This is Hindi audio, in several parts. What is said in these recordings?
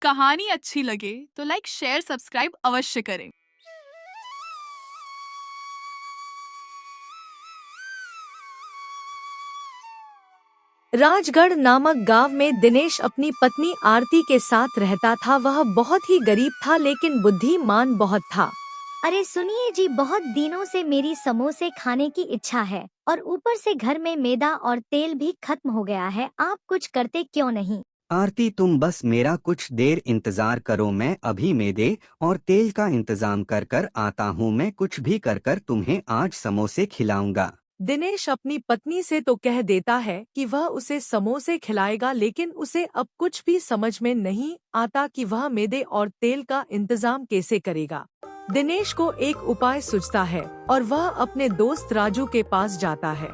कहानी अच्छी लगे तो लाइक शेयर सब्सक्राइब अवश्य करें। राजगढ़ नामक गांव में दिनेश अपनी पत्नी आरती के साथ रहता था। वह बहुत ही गरीब था लेकिन बुद्धिमान बहुत था। अरे सुनिए जी, बहुत दिनों से मेरी समोसे खाने की इच्छा है और ऊपर से घर में मैदा और तेल भी खत्म हो गया है। आप कुछ करते क्यों नहीं? आरती, तुम बस मेरा कुछ देर इंतजार करो। मैं अभी मैदे और तेल का इंतजाम कर कर आता हूँ। मैं कुछ भी कर कर तुम्हें आज समोसे खिलाऊंगा। दिनेश अपनी पत्नी से तो कह देता है कि वह उसे समोसे खिलाएगा, लेकिन उसे अब कुछ भी समझ में नहीं आता कि वह मैदे और तेल का इंतजाम कैसे करेगा। दिनेश को एक उपाय सूझता है और वह अपने दोस्त राजू के पास जाता है।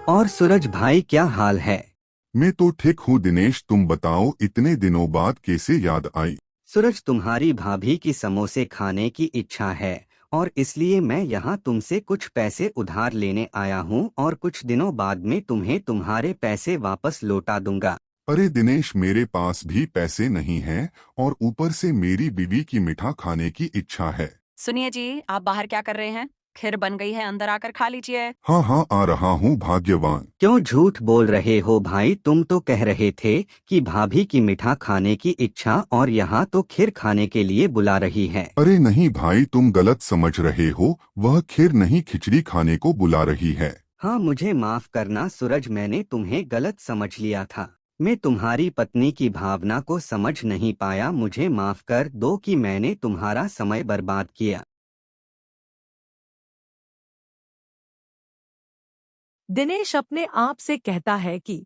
और सूरज भाई, क्या हाल है? मैं तो ठीक हूँ दिनेश, तुम बताओ इतने दिनों बाद कैसे याद आई? सूरज, तुम्हारी भाभी की समोसे खाने की इच्छा है और इसलिए मैं यहाँ तुमसे कुछ पैसे उधार लेने आया हूँ और कुछ दिनों बाद में तुम्हें तुम्हारे पैसे वापस लौटा दूंगा। अरे दिनेश, मेरे पास भी पैसे नहीं हैं और ऊपर से मेरी बीवी की मीठा खाने की इच्छा है। सुनिए जी, आप बाहर क्या कर रहे हैं? खीर बन गई है, अंदर आकर खा लीजिए। हाँ हाँ, आ रहा हूँ भाग्यवान। क्यों झूठ बोल रहे हो भाई? तुम तो कह रहे थे कि भाभी की मीठा खाने की इच्छा और यहाँ तो खीर खाने के लिए बुला रही है। अरे नहीं भाई, तुम गलत समझ रहे हो। वह खीर नहीं, खिचड़ी खाने को बुला रही है। हाँ, मुझे माफ करना सूरज, मैंने तुम्हें गलत समझ लिया था। मैं तुम्हारी पत्नी की भावना को समझ नहीं पाया। मुझे माफ कर दो कि मैंने तुम्हारा समय बर्बाद किया। दिनेश अपने आप से कहता है कि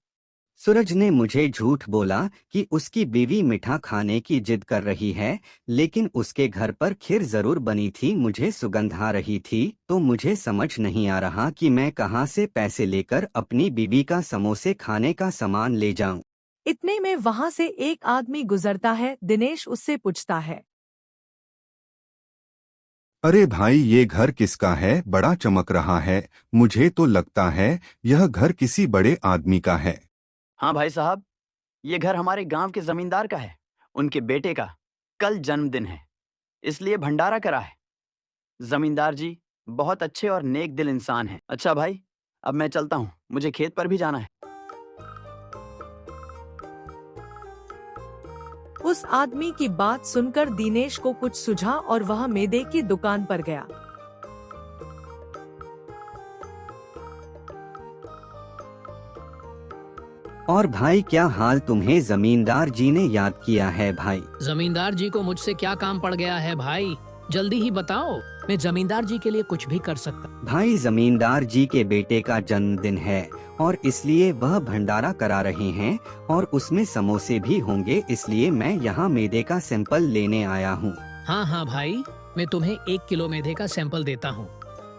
सूरज ने मुझे झूठ बोला कि उसकी बीवी मीठा खाने की जिद कर रही है, लेकिन उसके घर पर खीर जरूर बनी थी, मुझे सुगंध आ रही थी। तो मुझे समझ नहीं आ रहा कि मैं कहाँ से पैसे लेकर अपनी बीवी का समोसे खाने का सामान ले जाऊं। इतने में वहाँ से एक आदमी गुजरता है। दिनेश उससे पूछता है, अरे भाई, ये घर किसका है? बड़ा चमक रहा है। मुझे तो लगता है यह घर किसी बड़े आदमी का है। हाँ भाई साहब, ये घर हमारे गांव के जमींदार का है। उनके बेटे का कल जन्मदिन है, इसलिए भंडारा करा है। जमींदार जी बहुत अच्छे और नेक दिल इंसान हैं। अच्छा भाई, अब मैं चलता हूँ, मुझे खेत पर भी जाना है। उस आदमी की बात सुनकर दिनेश को कुछ सूझा और वह मैदे की दुकान पर गया। और भाई, क्या हाल? तुम्हें जमींदार जी ने याद किया है भाई? जमींदार जी को मुझसे क्या काम पड़ गया है भाई? जल्दी ही बताओ, मैं जमींदार जी के लिए कुछ भी कर सकता। भाई, जमींदार जी के बेटे का जन्मदिन है और इसलिए वह भंडारा करा रहे हैं और उसमें समोसे भी होंगे, इसलिए मैं यहाँ मैदे का सैंपल लेने आया हूँ। हाँ हाँ भाई, मैं तुम्हें 1 किलो मैदे का सैंपल देता हूँ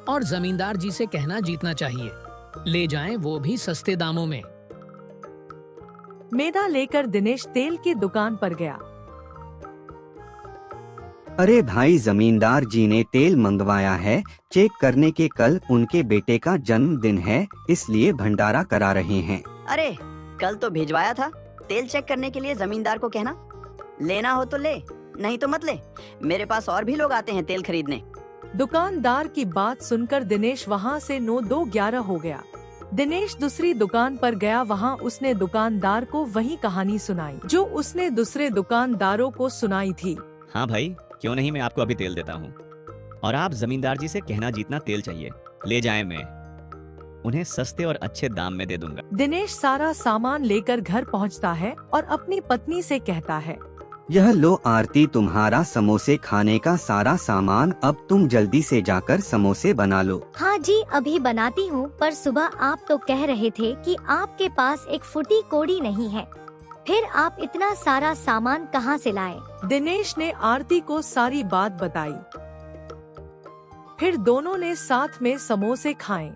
और जमींदार जी से कहना जीतना चाहिए, ले जाएं, वो भी सस्ते दामों में। मैदा लेकर दिनेश तेल की दुकान पर गया। अरे भाई, जमींदार जी ने तेल मंगवाया है। चेक करने के कल उनके बेटे का जन्मदिन है, इसलिए भंडारा करा रहे हैं। अरे कल तो भिजवाया था, तेल चेक करने के लिए जमींदार को कहना। लेना हो तो ले, नहीं तो मत ले। मेरे पास और भी लोग आते हैं तेल खरीदने। दुकानदार की बात सुनकर दिनेश वहाँ से 9-2-11 हो गया। दिनेश दूसरी दुकान पर गया। वहाँ उसने दुकानदार को वही कहानी सुनाई जो उसने दूसरे दुकानदारों को सुनाई थी। हाँ भाई, क्यों नहीं, मैं आपको अभी तेल देता हूँ और आप जमींदार जी से कहना जीतना तेल चाहिए, ले जाएं, मैं उन्हें सस्ते और अच्छे दाम में दे दूंगा। दिनेश सारा सामान लेकर घर पहुँचता है और अपनी पत्नी से कहता है, यह लो आरती, तुम्हारा समोसे खाने का सारा सामान। अब तुम जल्दी से जाकर समोसे बना लो। हाँ जी, अभी बनाती हूँ। पर सुबह आप तो कह रहे थे कि आपके पास एक फुटी कोड़ी नहीं है, फिर आप इतना सारा सामान कहाँ से लाए? दिनेश ने आरती को सारी बात बताई। फिर दोनों ने साथ में समोसे खाए।